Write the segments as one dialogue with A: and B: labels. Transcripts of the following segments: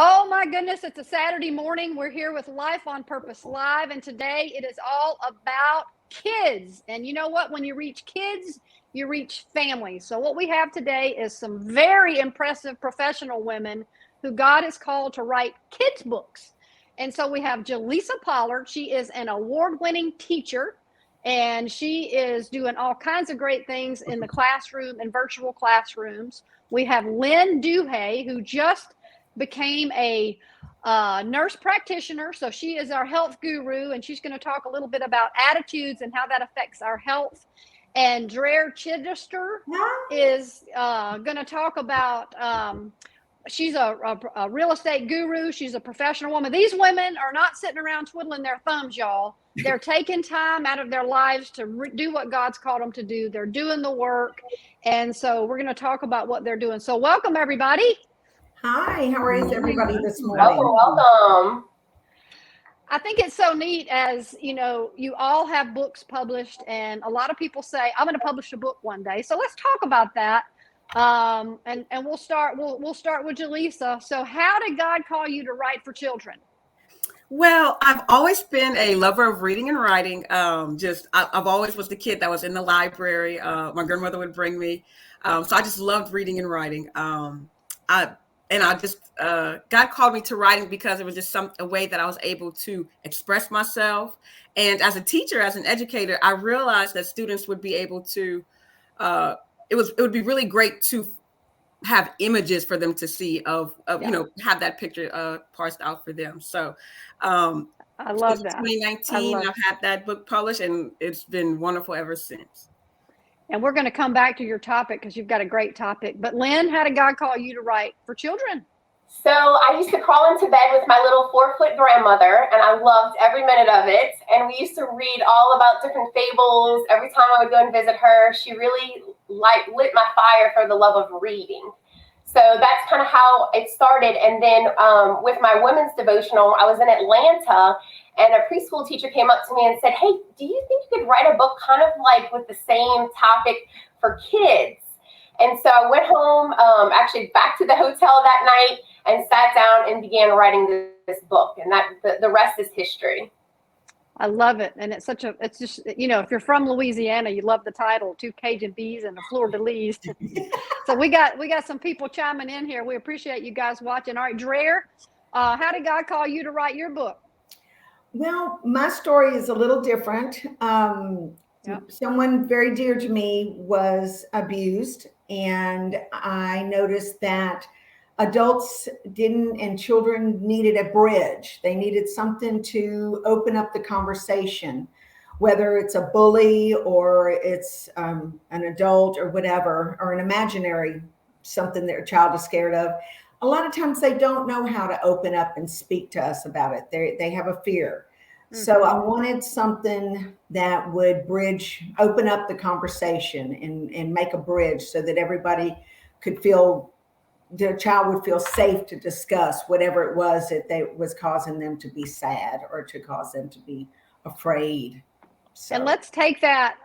A: Oh my goodness, it's a Saturday morning. We're here with Life on Purpose Live, and today it is all about kids. And you know what? When you reach kids, you reach families. So, what we have today is some very impressive professional women who God has called to write kids' books. And so, we have Jalissa Pollard. She is an award winning teacher, and she is doing all kinds of great things in the classroom and virtual classrooms. We have Lynn Duhe, who just became a nurse practitioner. So she is our health guru, and she's going to talk a little bit about attitudes and how that affects our health. And Drehr Chidester is going to talk about, she's a real estate guru. She's a professional woman. These women are not sitting around twiddling their thumbs, y'all. They're taking time out of their lives to do what God's called them to do. They're doing the work. And so we're going to talk about what they're doing. So welcome, everybody.
B: Hi, how is everybody this morning?
C: Welcome.
A: I think it's so neat, as you know, you all have books published, and a lot of people say, I'm going to publish a book one day. So let's talk about that. And we'll start with Jalissa. So how did God call you to write for children?
D: Well, I've always been a lover of reading and writing. I've always was the kid that was in the library. My grandmother would bring me. So I just loved reading and writing. God called me to writing because it was just a way that I was able to express myself. And as a teacher, as an educator, I realized that students would be able to, it would be really great to have images for them to see of have that picture parsed out for them. So
A: I love that.
D: 2019, I've had that book published, and it's been wonderful ever since.
A: And we're going to come back to your topic because you've got a great topic. But Lynn, how did God call you to write for children?
C: So I used to crawl into bed with my little 4-foot grandmother, and I loved every minute of it. And we used to read all about different fables. Every time I would go and visit her, she really lit my fire for the love of reading. So that's kind of how it started. And then with my women's devotional, I was in Atlanta, and a preschool teacher came up to me and said, hey, do you think you could write a book kind of like with the same topic for kids? And so I went home, actually back to the hotel that night, and sat down and began writing this book. And that the rest is history.
A: I love it. And it's just, if you're from Louisiana, you love the title, Two Cajun Bees and a Fleur de Lis. So we got some people chiming in here. We appreciate you guys watching. All right, Drehr, how did God call you to write your book?
B: Well, my story is a little different. Someone very dear to me was abused, and I noticed that adults and children needed a bridge. They needed something to open up the conversation, whether it's a bully or it's an adult or whatever, or an imaginary something that a child is scared of. A lot of times they don't know how to open up and speak to us about it. They have a fear. Mm-hmm. So I wanted something that would open up the conversation and make a bridge so that everybody could the child would feel safe to discuss whatever it was that was causing them to be sad or to cause them to be afraid. So.
A: And let's take that.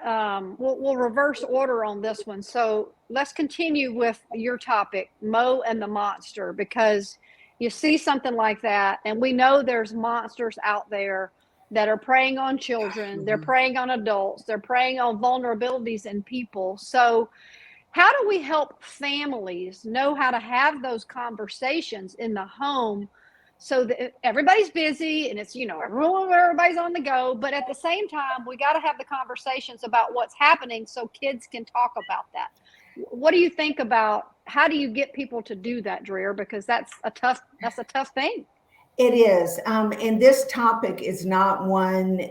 A: We'll reverse order on this one. So let's continue with your topic, Mo and the monster, because you see something like that, and we know there's monsters out there that are preying on children. They're preying on adults. They're preying on vulnerabilities in people. So how do we help families know how to have those conversations in the home so that everybody's busy and it's, everybody's on the go, but at the same time, we got to have the conversations about what's happening so kids can talk about that. What do you think about how do you get people to do that, Drehr? Because that's a tough thing.
B: It is. And this topic is not one,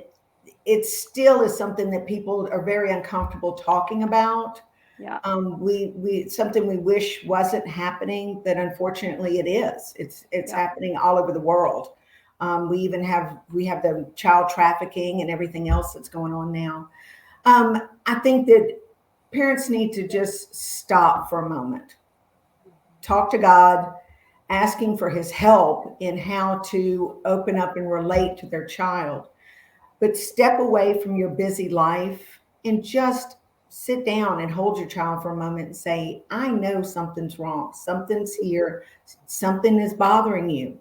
B: it still is something that people are very uncomfortable talking about.
A: Yeah.
B: We something we wish wasn't happening, but unfortunately it is. It's happening all over the world. We have the child trafficking and everything else that's going on now. I think that parents need to just stop for a moment, talk to God, asking for his help in how to open up and relate to their child, but step away from your busy life and just sit down and hold your child for a moment and say, I know something's wrong. Something's here. Something is bothering you.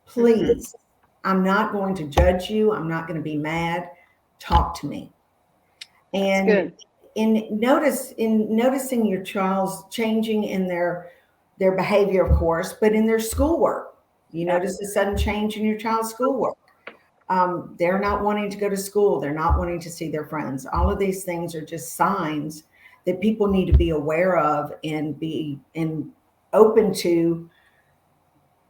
B: Please, I'm not going to judge you. I'm not going to be mad. Talk to me. And in noticing your child's changing in their behavior, of course, but in their schoolwork, you notice a sudden change in your child's schoolwork. They're not wanting to go to school. They're not wanting to see their friends. All of these things are just signs that people need to be aware of and be open to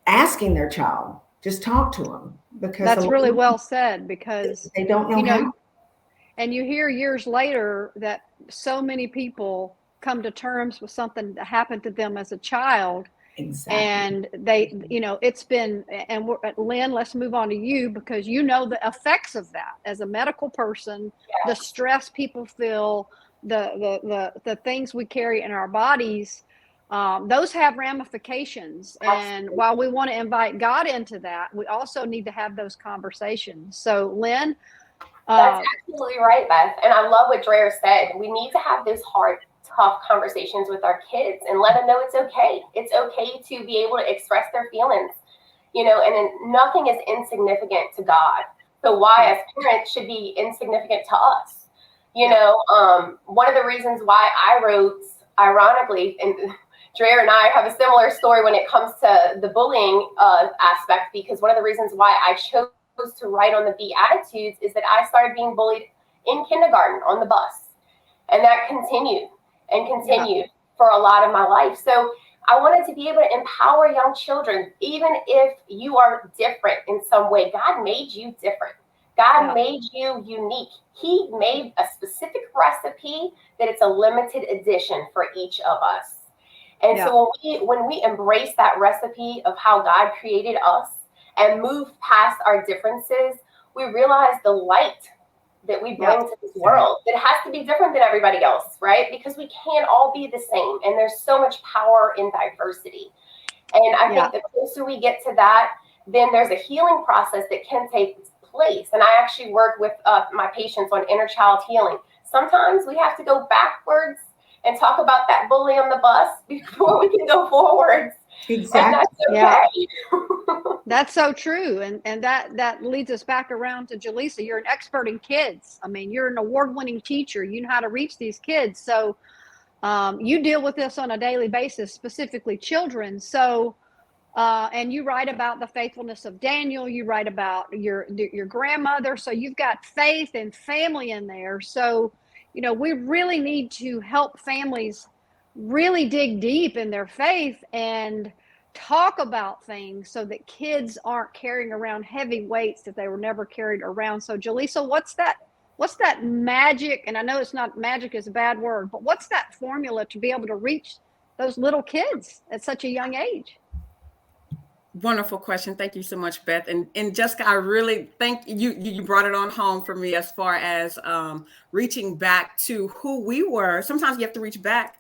B: asking their child. Just talk to them, because
A: that's really well said, because
B: they don't know how.
A: And you hear years later that so many people come to terms with something that happened to them as a child.
B: Exactly.
A: And they, it's been, and Lynn, let's move on to you, because you know the effects of that as a medical person, the stress people feel, the things we carry in our bodies, those have ramifications. And while we want to invite God into that, we also need to have those conversations. So Lynn,
C: that's absolutely right, Beth. And I love what Dreher said. We need to have those hard, tough conversations with our kids and let them know it's okay. It's okay to be able to express their feelings, and nothing is insignificant to God. So why as parents should be insignificant to us? One of the reasons why I wrote, ironically, and Dreher and I have a similar story when it comes to the bullying aspect, because one of the reasons why I chose to write on the Beatitudes is that I started being bullied in kindergarten on the bus, and that continued for a lot of my life. So I wanted to be able to empower young children, even if you are different in some way. God made you different. God made you unique. He made a specific recipe that it's a limited edition for each of us. And so when we embrace that recipe of how God created us and move past our differences, we realize the light that we bring to this world. It has to be different than everybody else, right? Because we can't all be the same. And there's so much power in diversity. And I think the closer we get to that, then there's a healing process that can take place. And I actually work with my patients on inner child healing. Sometimes we have to go backwards and talk about that bully on the bus before we can go forwards.
B: Exactly.
C: And that's okay.
A: That's so true. And that leads us back around to Jalissa. You're an expert in kids. I mean, you're an award-winning teacher. You know how to reach these kids. So you deal with this on a daily basis, specifically children. So, and you write about the faithfulness of Daniel. You write about your grandmother. So you've got faith and family in there. So, we really need to help families really dig deep in their faith and talk about things so that kids aren't carrying around heavy weights that they were never carried around. So Jalissa, what's that magic? And I know it's not, magic is a bad word, but what's that formula to be able to reach those little kids at such a young age?
D: Wonderful question. Thank you so much, Beth. And Jessica, I really thank you. You brought it on home for me as far as reaching back to who we were. Sometimes you have to reach back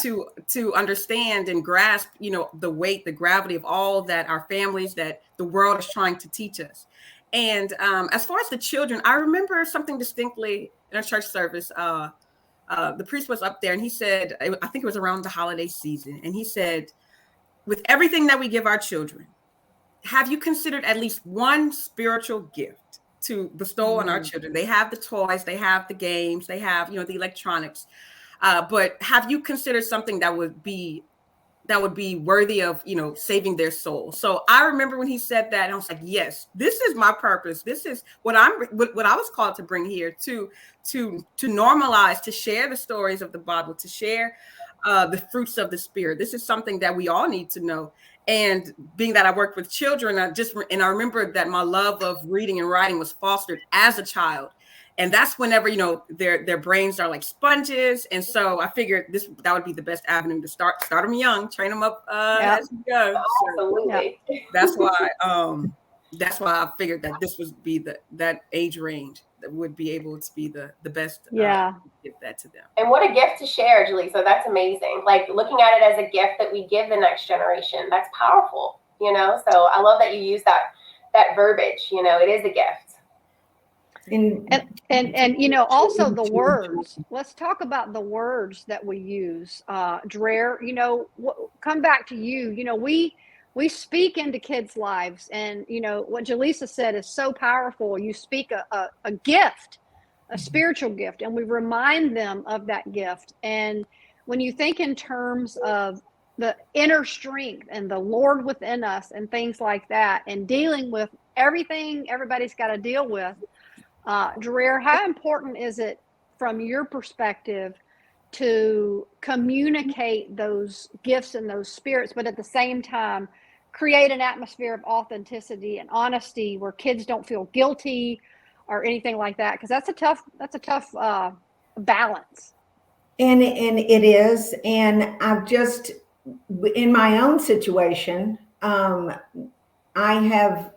D: to understand and grasp, the weight, the gravity of all that our families, that the world is trying to teach us. And as far as the children, I remember something distinctly in a church service. The priest was up there and he said, I think it was around the holiday season, and he said, with everything that we give our children, have you considered at least one spiritual gift to bestow on our children? They have the toys, they have the games, they have, the electronics. But have you considered something that would be worthy of, saving their soul? So I remember when he said that, and I was like, yes, this is my purpose. This is what I was called to bring here, to normalize, to share the stories of the Bible, to share the fruits of the Spirit. This is something that we all need to know. And being that I worked with children, I remember that my love of reading and writing was fostered as a child. And that's whenever, their brains are like sponges. And so I figured that would be the best avenue to start them young, train them up as we go.
C: Absolutely.
D: So that's why I figured that this would be that age range that would be able to be the best. Give that to them.
C: And what a gift to share, Jalissa. That's amazing. Like looking at it as a gift that we give the next generation. That's powerful, So I love that you use that verbiage, it is a gift.
A: And you know, also the words. Let's talk about the words that we use. Drehr, you know, come back to you. You know, we speak into kids' lives, and you know what Jalissa said is so powerful. You speak a gift, a spiritual gift, and we remind them of that gift. And when you think in terms of the inner strength and the Lord within us and things like that, and dealing with everything everybody's got to deal with, Drehr, how important is it from your perspective to communicate those gifts and those spirits, but at the same time create an atmosphere of authenticity and honesty where kids don't feel guilty or anything like that? Because that's a tough balance.
B: And it is. And I've just, in my own situation, I have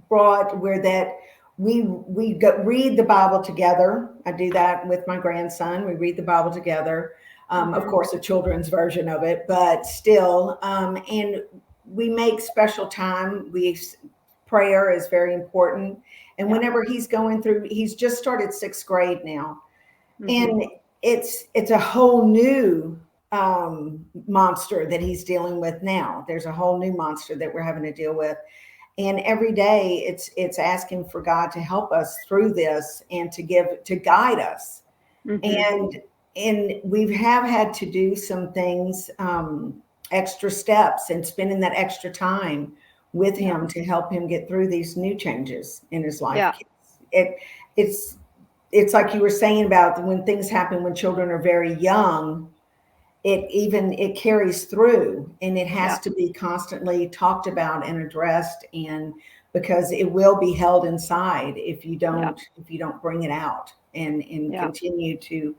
B: brought where that we read the Bible together. I do that with my grandson. We read the Bible together. Of course, a children's version of it, but still. And we make special time. Prayer is very important. And whenever he's going through, he's just started 6th grade now, and it's a whole new monster that he's dealing with now. There's a whole new monster that we're having to deal with. And every day it's asking for God to help us through this and to guide us. And we have had to do some things, extra steps, and spending that extra time with him to help him get through these new changes in his life. It's like you were saying about when things happen when children are very young, it carries through, and it has to be constantly talked about and addressed, and because it will be held inside if you don't bring it out and continue to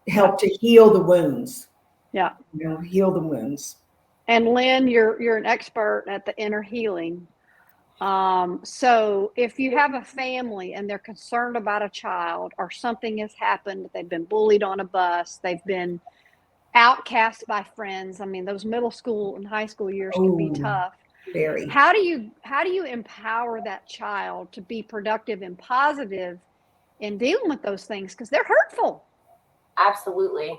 B: help to heal the wounds. Heal the wounds.
A: And Lynn, you're an expert at the inner healing. So if you have a family and they're concerned about a child, or something has happened, they've been bullied on a bus, they've been outcast by friends. I mean, those middle school and high school years can be tough.
B: Very.
A: How do you empower that child to be productive and positive in dealing with those things? Because they're hurtful.
C: Absolutely.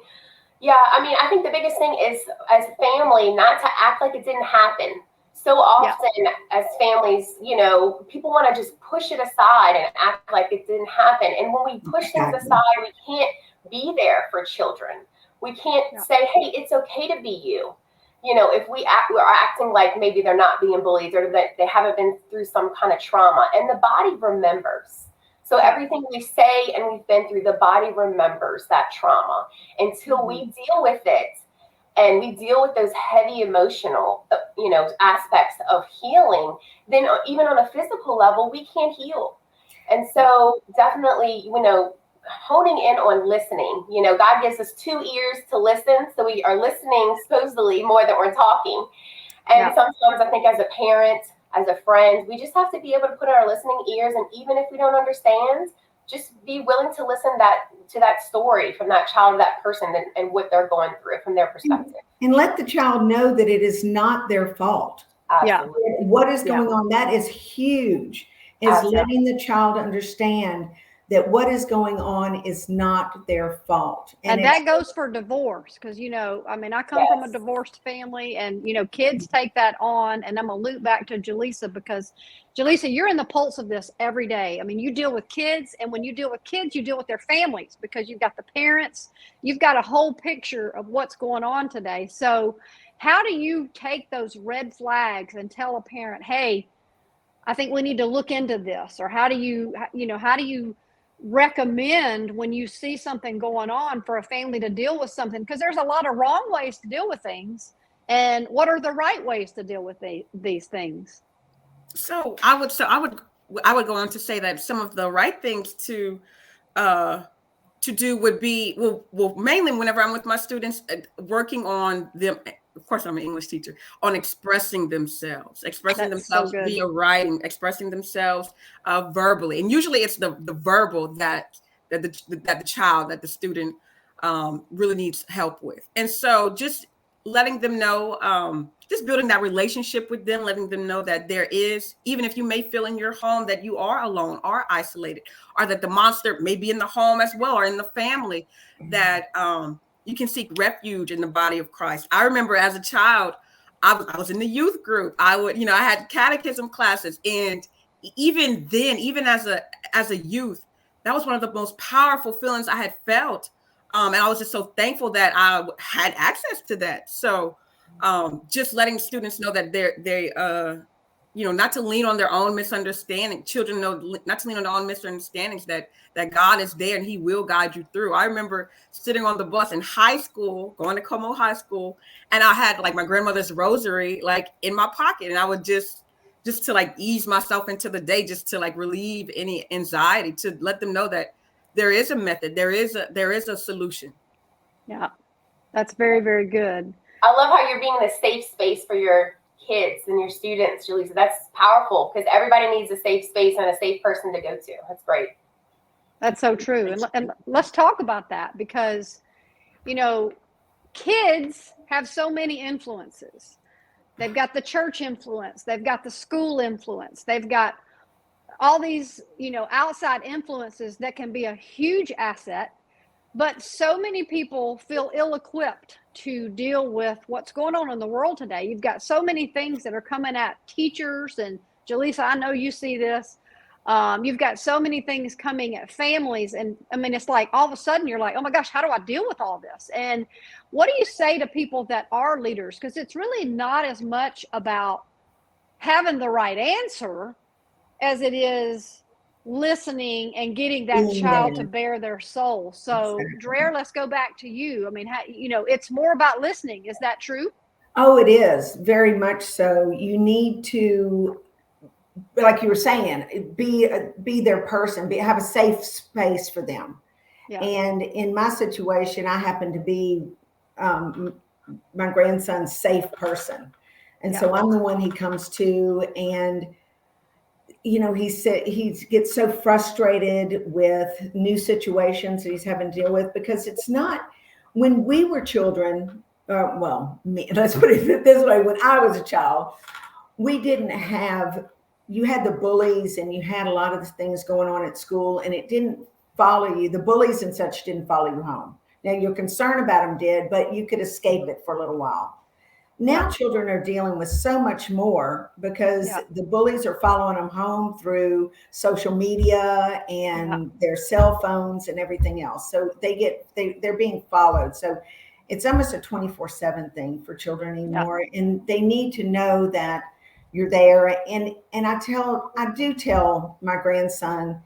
C: Yeah, I mean, I think the biggest thing is, as a family, not to act like it didn't happen. So often as families, you know, people want to just push it aside and act like it didn't happen. And when we push things aside, we can't be there for children. We can't say, hey, it's okay to be you. You know, if we're acting like maybe they're not being bullied, or that they haven't been through some kind of trauma, and the body remembers. So everything we say and we've been through, the body remembers that trauma. Until we deal with it, and we deal with those heavy emotional, you know, aspects of healing, then even on a physical level, we can't heal. And so definitely, you know, honing in on listening. You know, God gives us 2 ears to listen. So we are listening supposedly more than we're talking. And sometimes I think as a parent, as a friend, we just have to be able to put in our listening ears. And even if we don't understand, just be willing to listen to that story from that child, that person, and what they're going through from their perspective.
B: And let the child know that it is not their fault.
C: Absolutely.
B: What is going on? That is huge. Is letting the child understand that what is going on is not their fault.
A: And that goes for divorce, because, you know, I mean, I come from a divorced family, and, you know, kids take that on. And I'm going to loop back to Jalissa, because Jalissa, you're in the pulse of this every day. I mean, you deal with kids, and when you deal with kids, you deal with their families, because you've got the parents, you've got a whole picture of what's going on today. So how do you take those red flags and tell a parent, hey, I think we need to look into this? Or how do you recommend when you see something going on for a family to deal with something? Because there's a lot of wrong ways to deal with things, and what are the right ways to deal with these things?
D: So I would go on to say that some of the right things to do would be, well, mainly whenever I'm with my students, working on them. Of course, I'm an English teacher, on expressing themselves via writing, expressing themselves verbally. And usually it's the verbal that the child, that the student really needs help with. And so just letting them know, just building that relationship with them, letting them know that there is, even if you may feel in your home that you are alone or isolated, or that the monster may be in the home as well, or in the family, that you can seek refuge in the body of Christ. I remember as a child, I was in the youth group. I had catechism classes, and even then, even as a youth, that was one of the most powerful feelings I had felt. And I was just so thankful that I had access to that. So just letting students know that they not to lean on their own misunderstanding. Children know not to lean on their own misunderstandings, that God is there and he will guide you through. I remember sitting on the bus in high school, going to Como High School, and I had like my grandmother's rosary like in my pocket, and I would just to like ease myself into the day, just to like relieve any anxiety, to let them know that there is a method, there is a solution.
A: Yeah, that's very, very good.
C: I love how you're being the safe space for your kids and your students, Jalissa. That's powerful, because everybody needs a safe space and a safe person to go to. That's great.
A: That's so true. And let's talk about that, because, kids have so many influences. They've got the church influence. They've got the school influence. They've got all these, outside influences that can be a huge asset. But so many people feel ill-equipped to deal with what's going on in the world today. You've got so many things that are coming at teachers, and Jalissa, I know you see this. You've got so many things coming at families, and I mean, it's like all of a sudden you're like, oh my gosh, how do I deal with all this? And what do you say to people that are leaders? Because it's really not as much about having the right answer as it is listening and getting that child to bear their soul. So Dreher, let's go back to you. I mean, it's more about listening. Is that true?
B: Oh, it is very much so. You need to, like you were saying, be their person, have a safe space for them. Yeah. And in my situation, I happen to be my grandson's safe person. And so I'm the one he comes to, and he gets so frustrated with new situations that he's having to deal with, because it's not, when we were children, let's put it this way, when I was a child, we didn't have, you had the bullies and you had a lot of the things going on at school, and it didn't follow you. The bullies and such didn't follow you home. Now your concern about them did, but you could escape it for a little while. Now children are dealing with so much more, because the bullies are following them home through social media and their cell phones and everything else. So they're being followed. So it's almost a 24/7 thing for children anymore. And they need to know that you're there. And I do tell my grandson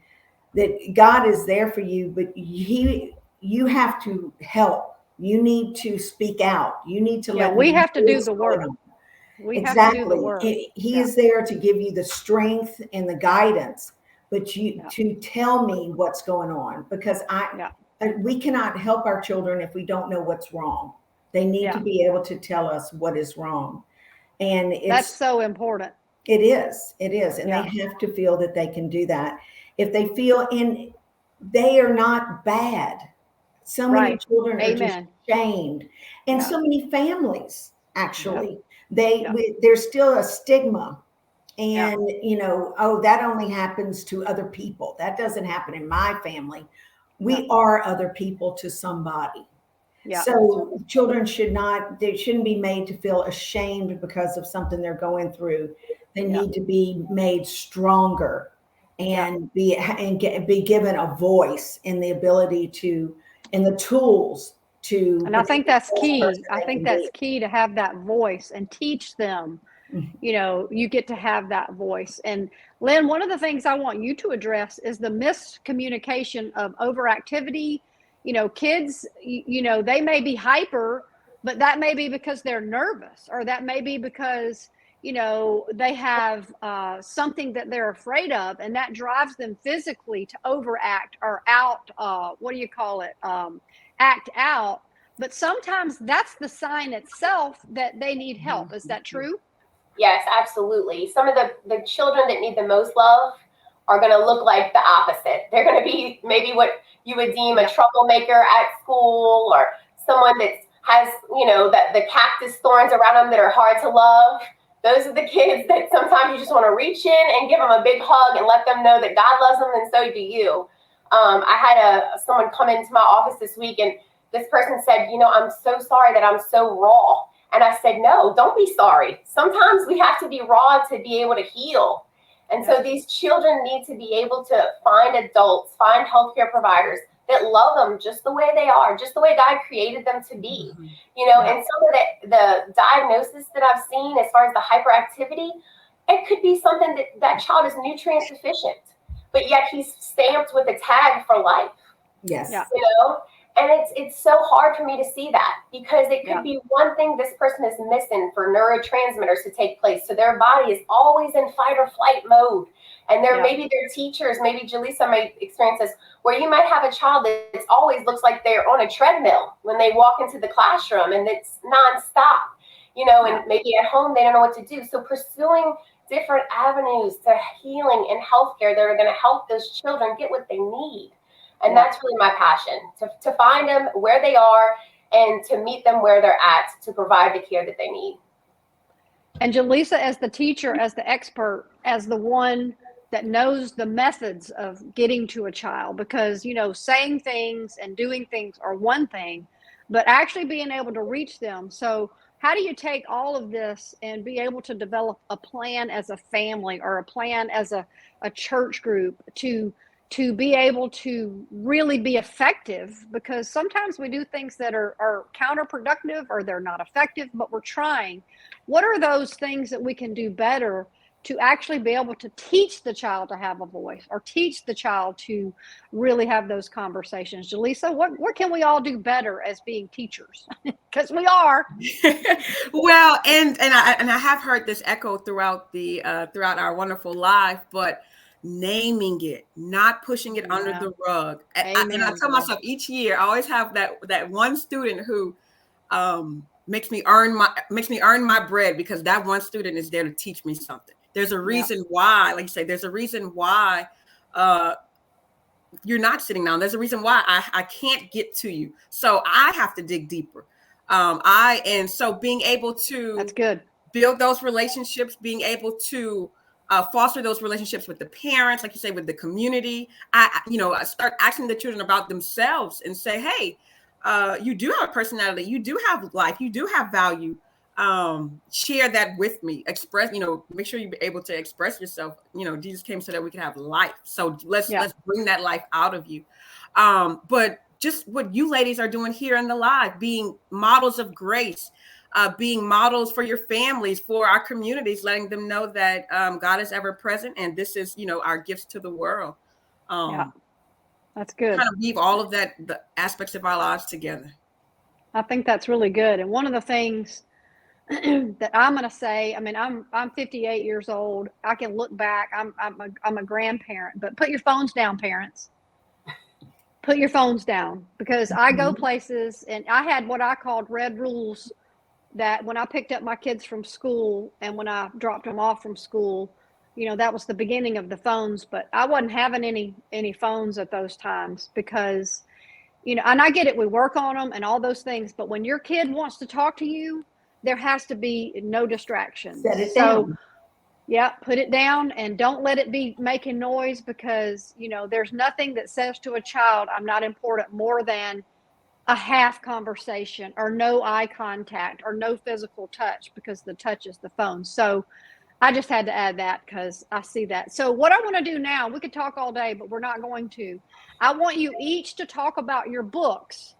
B: that God is there for you, but you have to help. You need to speak out. You need to let.
A: We have to do the work. We have to do the work.
B: He is there to give you the strength and the guidance, but to tell me what's going on, because we cannot help our children if we don't know what's wrong. They need to be able to tell us what is wrong, and
A: that's so important.
B: It is, and they have to feel that they can do that. If they feel they are not bad. So many children are just shamed, and so many families actually there's still a stigma, and that only happens to other people. That doesn't happen in my family. We are other people to somebody. So children shouldn't be made to feel ashamed because of something they're going through. They need to be made stronger and be given a voice and the ability to, and the tools to.
A: And I think that's key. I think that's key, to have that voice and teach them. You get to have that voice. And Lynn, one of the things I want you to address is the miscommunication of overactivity. Kids, they may be hyper, but that may be because they're nervous, or that may be because they have something that they're afraid of, and that drives them physically to overact or act out. But sometimes that's the sign itself that they need help. Is that true?
C: Yes, absolutely. Some of the children that need the most love are going to look like the opposite. They're going to be maybe what you would deem a troublemaker at school, or someone that's has, the cactus thorns around them that are hard to love. Those are the kids that sometimes you just want to reach in and give them a big hug and let them know that God loves them, and so do you. I had someone come into my office this week, and this person said, I'm so sorry that I'm so raw. And I said, no, don't be sorry. Sometimes we have to be raw to be able to heal. And so these children need to be able to find adults, find healthcare providers that love them just the way they are, just the way God created them to be. And some of the diagnosis that I've seen as far as the hyperactivity, it could be something that child is nutrient deficient, but yet he's stamped with a tag for life.
B: Yes.
C: And it's so hard for me to see that, because it could be one thing this person is missing for neurotransmitters to take place. So their body is always in fight or flight mode. And maybe their teachers, maybe Jalissa might experience this, where you might have a child that always looks like they're on a treadmill when they walk into the classroom, and it's nonstop, and maybe at home they don't know what to do. So pursuing different avenues to healing and healthcare that are going to help those children get what they need. And that's really my passion, to find them where they are and to meet them where they're at, to provide the care that they need.
A: And Jalissa, as the teacher, as the expert, as the one that knows the methods of getting to a child, because, saying things and doing things are one thing, but actually being able to reach them. So how do you take all of this and be able to develop a plan as a family, or a plan as a church group to be able to really be effective? Because sometimes we do things that are counterproductive, or they're not effective, but we're trying. What are those things that we can do better to actually be able to teach the child to have a voice, or teach the child to really have those conversations? Jalissa, what can we all do better as being teachers? Because we are.
D: Well, and I have heard this echo throughout our wonderful life, but naming it, not pushing it under the rug. And I tell myself each year, I always have that one student who makes me earn my bread, because that one student is there to teach me something. There's a reason why, like you say, there's a reason why you're not sitting down. There's a reason why I can't get to you. So I have to dig deeper. So being able to
A: That's good.
D: Build those relationships, being able to foster those relationships with the parents, like you say, with the community. I start asking the children about themselves and say, hey, you do have a personality, you do have life, you do have value. Share that with me. Express, make sure you're able to express yourself. Jesus came so that we can have life. So let's bring that life out of you. But just what you ladies are doing here in the live, being models of grace, being models for your families, for our communities, letting them know that God is ever present, and this is, our gifts to the world.
A: That's good.
D: Kind of weave all of that, the aspects of our lives together. I
A: think that's really good. And one of the things that I'm going to say, I'm 58 years old. I can look back. I'm a grandparent, but put your phones down, parents. Put your phones down, because I go places, and I had what I called red rules, that when I picked up my kids from school and when I dropped them off from school, that was the beginning of the phones. But I wasn't having any phones at those times, because, and I get it, we work on them and all those things, but when your kid wants to talk to you, there has to be no distractions.
B: Set it down.
A: Put it down, and don't let it be making noise, because, there's nothing that says to a child, I'm not important, more than a half conversation, or no eye contact, or no physical touch, because the touch is the phone. So I just had to add that, because I see that. So what I want to do now, we could talk all day, but we're not going to. I want you each to talk about your books,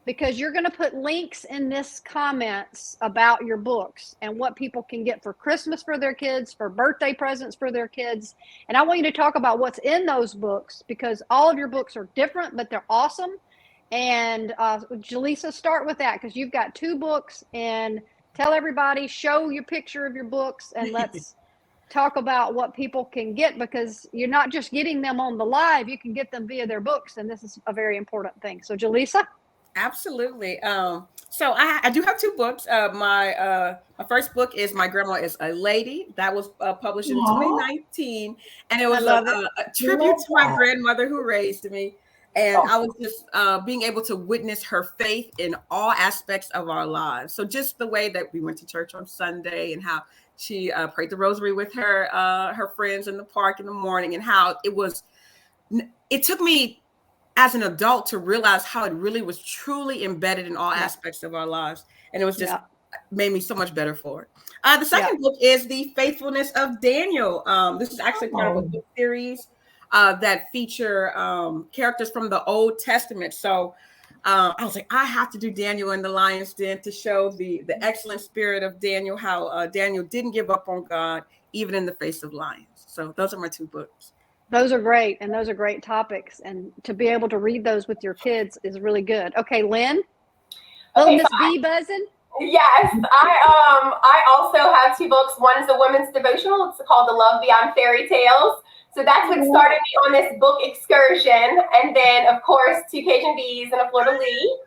A: because you're going to put links in this comments about your books and what people can get for Christmas for their kids, for birthday presents for their kids. And I want you to talk about what's in those books, because all of your books are different, but they're awesome. And Jalissa, start with that, because you've got 2 books, and tell everybody, show your picture of your books, and let's talk about what people can get, because you're not just getting them on the live, you can get them via their books. And this is a very important thing. So Jalissa?
D: Absolutely. So I do have 2 books. My first book is My Grandma is a Lady. That was published in 2019. And it was a tribute to my grandmother who raised me. And I was just being able to witness her faith in all aspects of our lives. So just the way that we went to church on Sunday and how she prayed the rosary with her friends in the park in the morning, and how it took me as an adult to realize how it really was truly embedded in all aspects of our lives. And it was just made me so much better for it. The second book is The Faithfulness of Daniel. This is actually part of a book series that feature characters from the Old Testament. So I was like, I have to do Daniel in the lion's den to show the excellent spirit of Daniel, how Daniel didn't give up on God, even in the face of lions. So those are my two books.
A: Those are great. And those are great topics. And to be able to read those with your kids is really good. Okay, Lynn? Oh, Miss B buzzing?
C: Yes, I also have two books. One is a women's devotional. It's called The Love Beyond Fairy Tales. So that's what started me on this book excursion. And then, of course, two Cajun bees and a fleur-de-lis.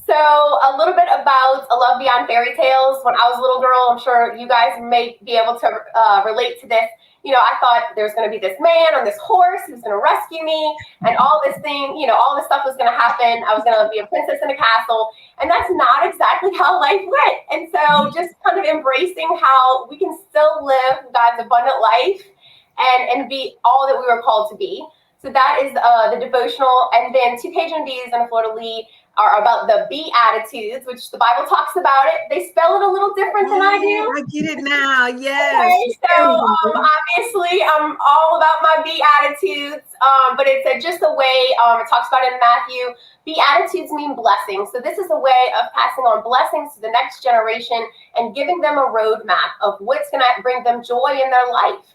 C: So a little bit about A Love Beyond Fairy Tales. When I was a little girl, I'm sure you guys may be able to relate to this. You know, I thought there was going to be this man on this horse who's going to rescue me, and all this thing, you know, all this stuff was going to happen. I was going to be a princess in a castle, and that's not exactly how life went. And so just kind of embracing how we can still live God's abundant life and be all that we were called to be. So that is the devotional. And then two Cajun bees and a fleur-de-lis are about the Beatitudes, which the Bible talks about it. They spell it a little different than I do.
D: I get it now. Yes.
C: Okay, so obviously I'm all about my Beatitudes, but it's just a way, it talks about it in Matthew. Beatitudes mean blessings. So this is a way of passing on blessings to the next generation and giving them a roadmap of what's going to bring them joy in their life,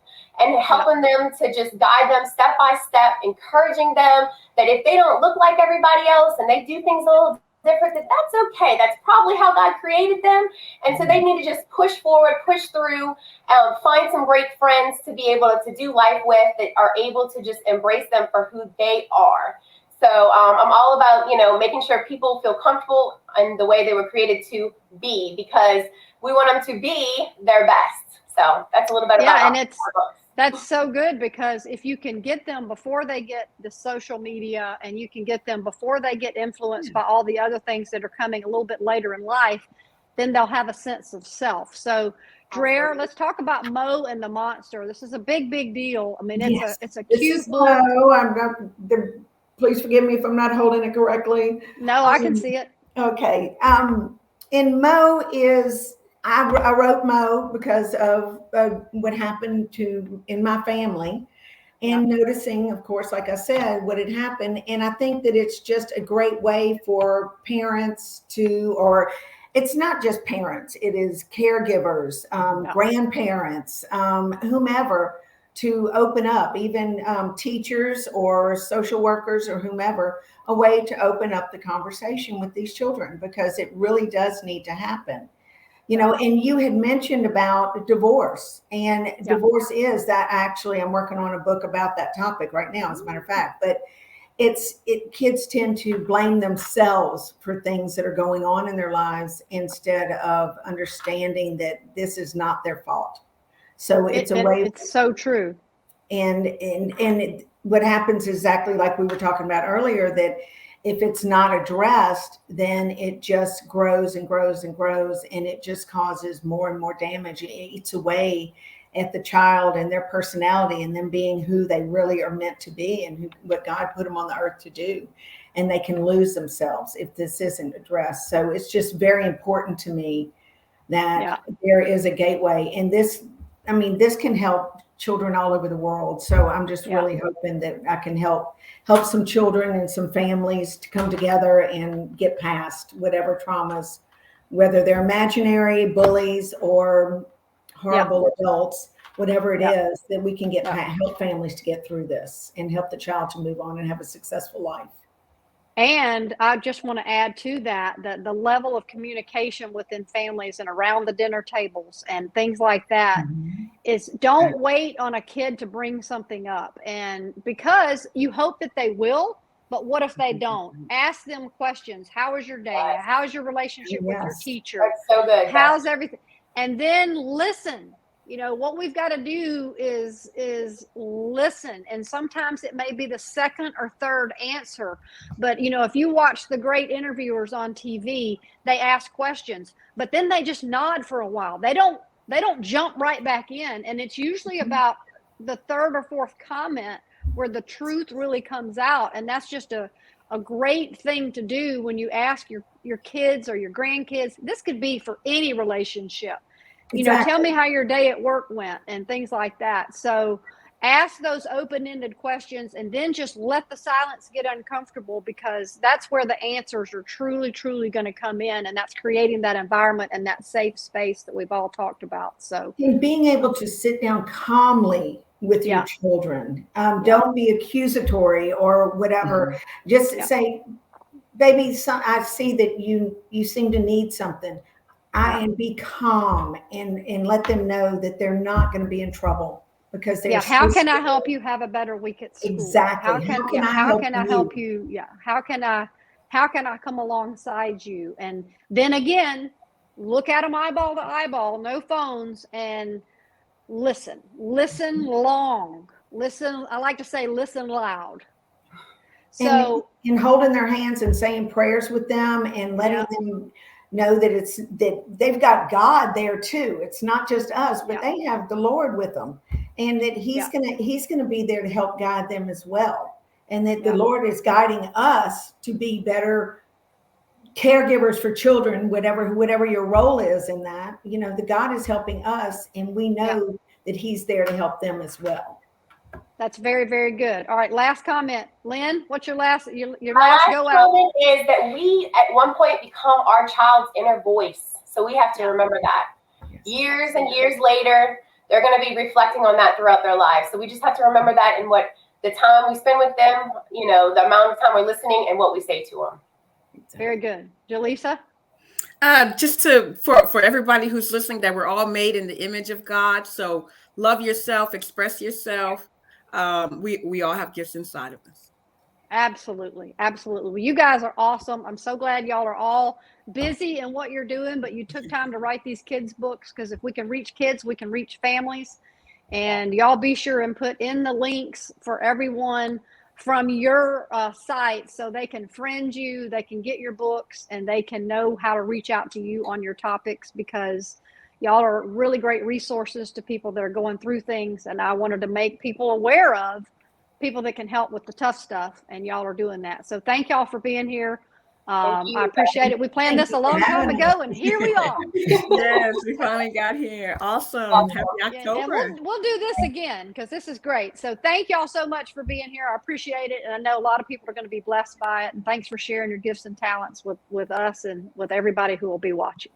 C: and helping them to just guide them step by step, encouraging them that if they don't look like everybody else and they do things a little different, that's okay. That's probably how God created them. And so they need to just push forward, push through, find some great friends to be able to do life with that are able to just embrace them for who they are. So I'm all about, you know, making sure people feel comfortable in the way they were created to be, because we want them to be their best. So that's a little bit about
A: and that's so good, because if you can get them before they get the social media, and you can get them before they get influenced by all the other things that are coming a little bit later in life, then they'll have a sense of self. So Dreher, let's talk about Mo and the Monster. This is a big deal. I mean, it's a cute book.
B: Mo. I'm not, please forgive me if I'm not holding it correctly.
A: No, I can see it.
B: Okay. And Mo is, I wrote Mo because of what happened in my family, and noticing, of course, like I said, what had happened. And I think that it's just a great way for parents to, or it's not just parents, it is caregivers, grandparents, whomever, to open up, even teachers or social workers or whomever, a way to open up the conversation with these children, because it really does need to happen. You know, and you had mentioned about divorce, and divorce is that, actually, I'm working on a book about that topic right now, as a matter of fact, but kids tend to blame themselves for things that are going on in their lives, instead of understanding that this is not their fault. So it's a way.
A: It's so true.
B: And what happens is exactly like we were talking about earlier, that if it's not addressed, then it just grows and grows and grows, and it just causes more and more damage. It eats away at the child and their personality, and them being who they really are meant to be, and what God put them on the earth to do. And they can lose themselves if this isn't addressed. So it's just very important to me that there is a gateway. And this can help children all over the world. So I'm just really hoping that I can help some children and some families to come together and get past whatever traumas, whether they're imaginary bullies or horrible adults, whatever it is, that we can help families to get through this and help the child to move on and have a successful life.
A: And I just want to add to that the level of communication within families and around the dinner tables and things like that is, don't wait on a kid to bring something up. And because you hope that they will, but what if they don't? Ask them questions. How was your day? How's your relationship with your teacher?
C: That's so good.
A: How's everything? And then listen. You know, what we've got to do is listen. And sometimes it may be the second or third answer. But, you know, if you watch the great interviewers on TV, they ask questions, but then they just nod for a while. They don't jump right back in. And it's usually about the third or fourth comment where the truth really comes out. And that's just a great thing to do when you ask your kids or your grandkids. This could be for any relationship. You know, tell me how your day at work went and things like that. So ask those open-ended questions and then just let the silence get uncomfortable, because that's where the answers are truly, truly going to come in. And that's creating that environment and that safe space that we've all talked about. So
B: and being able to sit down calmly with your children. Don't be accusatory or whatever. Just say, baby, I see that you seem to need something. And be calm and let them know that they're not going to be in trouble, because they're
A: how can I help you have a better week at school?
B: Exactly.
A: How can I help you? Yeah. How can I come alongside you? And then again, look at them eyeball to eyeball, no phones, and listen long, listen. I like to say, listen loud. So
B: and holding their hands and saying prayers with them and letting them know that they've got God there too. It's not just us, but they have the Lord with them, and that he's gonna be there to help guide them as well. And that the Lord is guiding us to be better caregivers for children, whatever your role is in that. You know, the God is helping us, and we know that he's there to help them as well.
A: That's very, very good. All right, last comment. Lynn, what's your last go out?
C: Comment is that we at one point become our child's inner voice. So we have to remember that. Years and years later, they're going to be reflecting on that throughout their lives. So we just have to remember that in what the time we spend with them, you know, the amount of time we're listening and what we say to them.
A: Very good. Jalissa?
D: Just for everybody who's listening, that we're all made in the image of God. So love yourself, express yourself. We all have gifts inside of us.
A: Absolutely. Absolutely. Well, you guys are awesome. I'm so glad y'all are all busy in what you're doing, but you took time to write these kids' books, because if we can reach kids, we can reach families. And y'all be sure and put in the links for everyone from your site, so they can friend you, they can get your books, and they can know how to reach out to you on your topics, because y'all are really great resources to people that are going through things. And I wanted to make people aware of people that can help with the tough stuff, and y'all are doing that. So thank y'all for being here. I appreciate it. We planned this a long time ago, and here we are.
D: Yes, we finally got here. Awesome. Happy October.
A: And we'll do this again, because this is great. So thank y'all so much for being here. I appreciate it. And I know a lot of people are going to be blessed by it. And thanks for sharing your gifts and talents with us and with everybody who will be watching.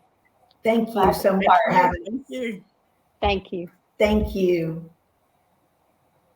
B: Thank you so much for having us.
A: Thank you.
B: Thank you.